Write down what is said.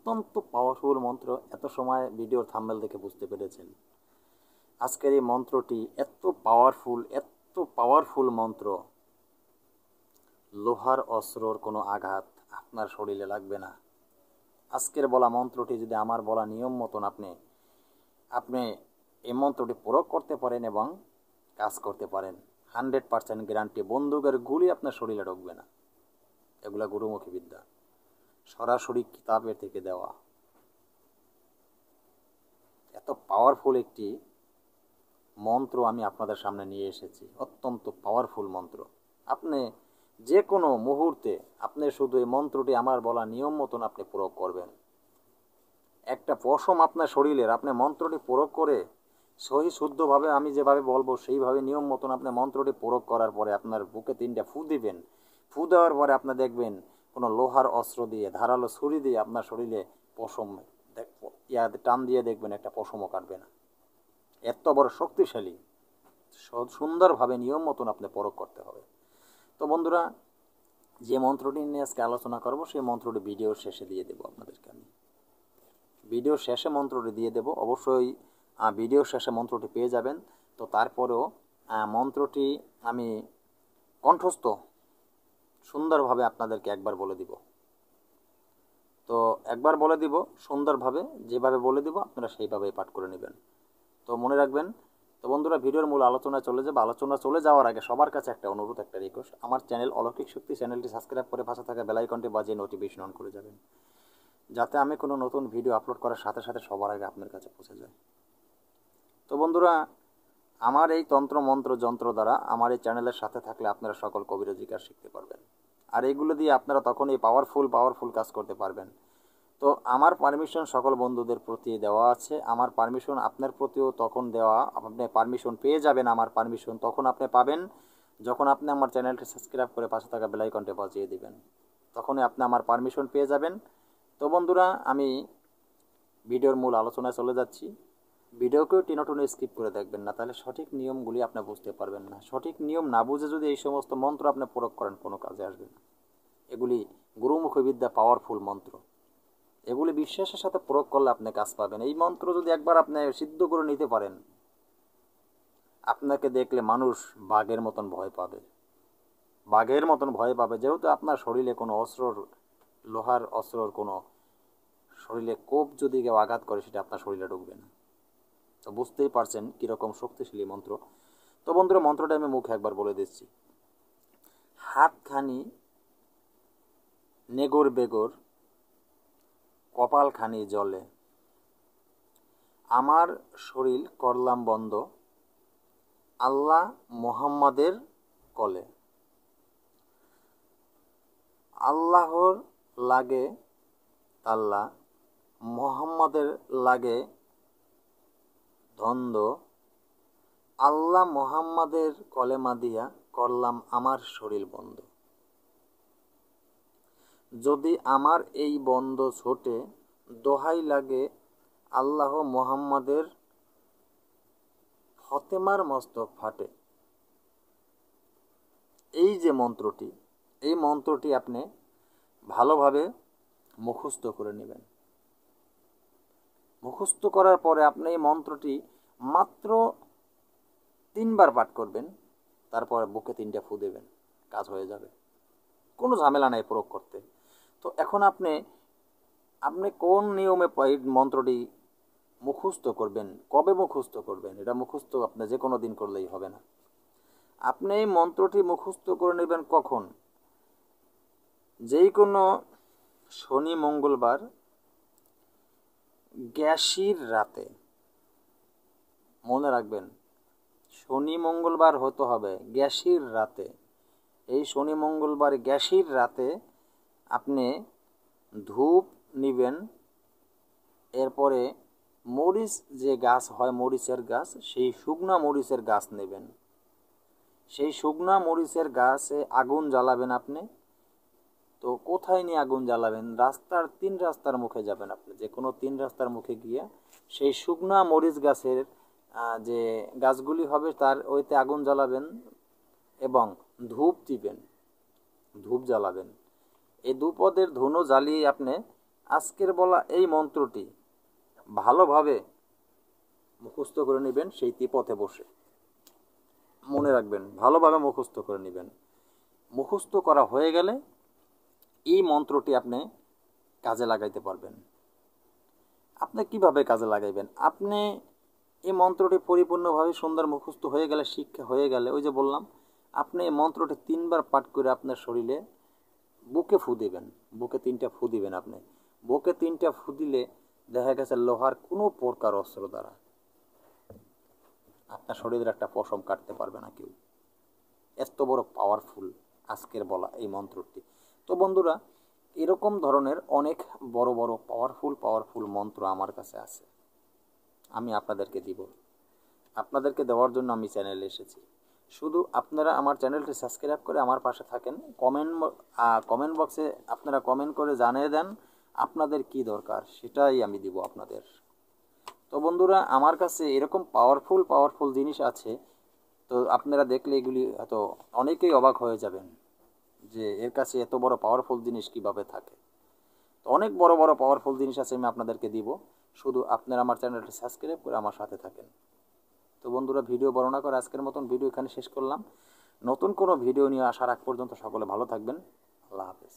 অত্যন্ত পাওয়ারফুল মন্ত্র। এত সময় ভিডিওর থাম্বনেল দেখে বুঝতে পেরেছেন আজকের এই মন্ত্রটি এত পাওয়ারফুল মন্ত্র। লোহার অস্ত্রর কোনো আঘাত আপনার শরীরে লাগবে না। আজকের বলা মন্ত্রটি যদি আমার বলা নিয়ম মতন আপনি এই মন্ত্রটি প্রয়োগ করতে পারেন এবং কাজ করতে পারেন, 100% গ্যারান্টি। বন্দুকের গুলি আপনার শরীরে ঢুকবে না। এগুলা গুরুমুখী বিদ্যা, সরাসরি কিতাবের থেকে দেওয়া। এত পাওয়ারফুল একটি মন্ত্র আমি আপনাদের সামনে নিয়ে এসেছি, অত্যন্ত পাওয়ারফুল মন্ত্র। আপনি যে কোনো মুহূর্তে আপনি শুধু এই মন্ত্রটি আমার বলা নিয়ম মতন আপনি প্রয়োগ করবেন। একটা পশম আপনার শরীরের আপনি মন্ত্রটি প্রয়োগ করে সহি শুদ্ধভাবে আমি যেভাবে বলবো সেইভাবে নিয়ম মতন আপনি মন্ত্রটি প্রয়োগ করার পরে আপনার বুকে 3টা ফু দিবেন। ফু দেওয়ার পরে আপনি দেখবেন কোনো লোহার অস্ত্র দিয়ে, ধারালো ছুরি দিয়ে আপনার শরীরে পশম টান দিয়ে দেখবেন একটা পশমও কাটবে না। এত বড় শক্তিশালী, সুন্দরভাবে নিয়ম মতন আপনি প্রয়োগ করতে হবে। তো বন্ধুরা, যে মন্ত্রটি নিয়ে আজকে আলোচনা করব সেই মন্ত্রটি ভিডিওর শেষে দিয়ে দেবো আপনাদেরকে। আমি ভিডিওর শেষে মন্ত্রটি দিয়ে দেব, অবশ্যই ভিডিওর শেষে মন্ত্রটি পেয়ে যাবেন। তো তারপরেও মন্ত্রটি আমি কণ্ঠস্থ সুন্দরভাবে আপনাদেরকে একবার বলে দিব। তো একবার বলে দিব সুন্দরভাবে, যেভাবে বলে দিব আপনারা সেইভাবেই পাঠ করে নেবেন। তো মনে রাখবেন। তো বন্ধুরা, ভিডিওর মূল আলোচনায় চলে যাবে। আলোচনা চলে যাওয়ার আগে সবার কাছে একটা অনুরোধ, একটা রিকোয়েস্ট, আমার চ্যানেল অলৌকিক শক্তি চ্যানেলটি সাবস্ক্রাইব করে পাশে থাকা বেল আইকনটি বাজিয়ে নোটিফিকেশন অন করে যাবেন, যাতে আমি কোনো নতুন ভিডিও আপলোড করার সাথে সাথে সবার আগে আপনার কাছে পৌঁছে যায়। তো বন্ধুরা, আমার এই তন্ত্র মন্ত্র যন্ত্র দ্বারা আমার এই চ্যানেলের সাথে থাকলে আপনারা সকল কবিরাজি কাজ শিখতে পারবেন, আর এইগুলো দিয়ে আপনারা তখন এই পাওয়ারফুল কাজ করতে পারবেন। তো আমার পারমিশন সকল বন্ধুদের প্রতি দেওয়া আছে, আমার পারমিশন আপনার প্রতিও তখন দেওয়া। আপনি পারমিশন পেয়ে যাবেন, আমার পারমিশন তখন আপনি পাবেন যখন আপনি আমার চ্যানেলটি সাবস্ক্রাইব করে পাশে থাকা বেল আইকনটি বাজিয়ে দিবেন, তখনই আপনি আমার পারমিশন পেয়ে যাবেন। তো বন্ধুরা, আমি ভিডিওর মূল আলোচনায় চলে যাচ্ছি। ভিডিওকেও টেনে স্কিপ করে দেখবেন না, তাহলে সঠিক নিয়মগুলি আপনি বুঝতে পারবেন না। সঠিক নিয়ম না বুঝে যদি এই সমস্ত মন্ত্র আপনি প্রয়োগ করেন, কোনো কাজে আসবে না। এগুলি গুরুমুখী বিদ্যা, পাওয়ারফুল মন্ত্র। এগুলি বিশ্বাসের সাথে প্রয়োগ করলে আপনি কাজ পাবেন। এই মন্ত্র যদি একবার আপনি সিদ্ধ করে নিতে পারেন, আপনাকে দেখলে মানুষ বাঘের মতন ভয় পাবে, যেহেতু আপনার শরীরে কোনো লোহার অস্ত্রর কোনো শরীরে কোপ যদি কেউ আঘাত করে, সেটা আপনার শরীরে ঢুকবে না। তো বুঝতেই পারছেন কীরকম শক্তিশালী মন্ত্র। তো বন্ধুরা, মন্ত্রটা আমি মুখে একবার বলে দিচ্ছি। হাতখানি নেগর বেগর, কপালখানি জলে, আমার শরীর করলাম বন্ধ, আল্লাহ মোহাম্মদের কলে। আল্লাহর লাগে আল্লাহ, মোহাম্মদের লাগে দ্বন্দ্ব, আল্লাহ মোহাম্মদের কলেমা দিয়া করলাম আমার শরীর বন্ধ। যদি আমার এই বন্ধ ছোটে, দোহাই লাগে আল্লাহ মোহাম্মদের, ফতেমার মস্তক ফাটে। এই যে মন্ত্রটি, এই মন্ত্রটি আপনি ভালোভাবে মুখস্থ করে নেবেন। মুখস্থ করার পরে আপনি এই মন্ত্রটি মাত্র 3বার পাঠ করবেন, তারপর বুকে 3টা ফু দেবেন, কাজ হয়ে যাবে। কোনো ঝামেলা নাই প্রয়োগ করতে। তো এখন আপনি কোন নিয়মে মন্ত্রটি মুখস্থ করবেন, কবে মুখস্থ করবেন, এটা মুখস্থ আপনি যে কোনো দিন করলেই হবে না। আপনি এই মন্ত্রটি মুখস্থ করে নেবেন কখন? যেই কোনো শনি মঙ্গলবার গ্যাসির রাতে। মনে রাখবেন, শনি মঙ্গলবার হতে হবে গ্যাসির রাতে। এই শনি মঙ্গলবার গ্যাসির রাতে আপনি ধূপ নিবেন, এরপরে মরিচ যে গাছ হয়, মরিচের গাছ, সেই শুকনা মরিচের গাছ নেবেন। সেই শুকনা মরিচের গাছে আগুন জ্বালাবেন আপনি। তো কোথায় নিয়ে আগুন জ্বালাবেন? 3 রাস্তার মুখে যাবেন আপনি, যে কোনো 3 রাস্তার মুখে গিয়ে সেই শুকনা মরিচ গাছের যে গাছগুলি হবে তার ওইতে আগুন জ্বালাবেন এবং ধূপ দিবেন, ধূপ জ্বালাবেন। এই 2 পদের ধুনো জ্বালিয়ে আপনি আজকের বলা এই মন্ত্রটি ভালোভাবে মুখস্থ করে নেবেন সেই পথে বসে। মনে রাখবেন, ভালোভাবে মুখস্থ করে নেবেন। মুখস্থ করা হয়ে গেলে এই মন্ত্রটি আপনি কাজে লাগাইতে পারবেন। আপনি কিভাবে কাজে লাগাইবেন? আপনি এই মন্ত্রটি পরিপূর্ণভাবে সুন্দর মুখস্থ হয়ে গেলে, শিক্ষা হয়ে গেলে, ওই যে বললাম, আপনি এই মন্ত্রটি 3 বার পাঠ করে আপনার শরীরে বুকে ফু দিবেন। বুকে 3টা ফু দিবেন। আপনি বুকে 3টা ফু দিলে দেখা গেছে লোহার কোনো প্রকার অস্ত্র দ্বারা আপনার শরীরের একটা পশম কাটতে পারবে না কেউ। এত বড় পাওয়ারফুল আজকের বলা এই মন্ত্রটি। তো বন্ধুরা, এরকম ধরনের অনেক বড় বড় পাওয়ারফুল মন্ত্র আমার কাছে আছে, আমি আপনাদেরকে দিব। আপনাদেরকে দেওয়ার জন্য আমি চ্যানেলে এসেছি। শুধু আপনারা আমার চ্যানেলটি সাবস্ক্রাইব করে আমার পাশে থাকেন। কমেন্ট বক্সে আপনারা কমেন্ট করে জানিয়ে দেন আপনাদের কি দরকার, সেটাই আমি দিব আপনাদের। তো বন্ধুরা, আমার কাছে এরকম পাওয়ারফুল জিনিস আছে, তো আপনারা দেখলে এগুলি হয়তো অনেকেই অবাক হয়ে যাবেন যে এর কাছে এত বড় পাওয়ারফুল জিনিস কিভাবে থাকে। তো অনেক বড় পাওয়ারফুল জিনিস আছে, আমি আপনাদেরকে দিব। শুধু আপনারা আমার চ্যানেলটি সাবস্ক্রাইব করে আমার সাথে থাকেন। তো বন্ধুরা, ভিডিও বর্ণনা করে আজকের মতন ভিডিও এখানে শেষ করলাম। নতুন কোনো ভিডিও নিয়ে আসার আগ পর্যন্ত সকলে ভালো থাকবেন। আল্লাহ হাফেজ।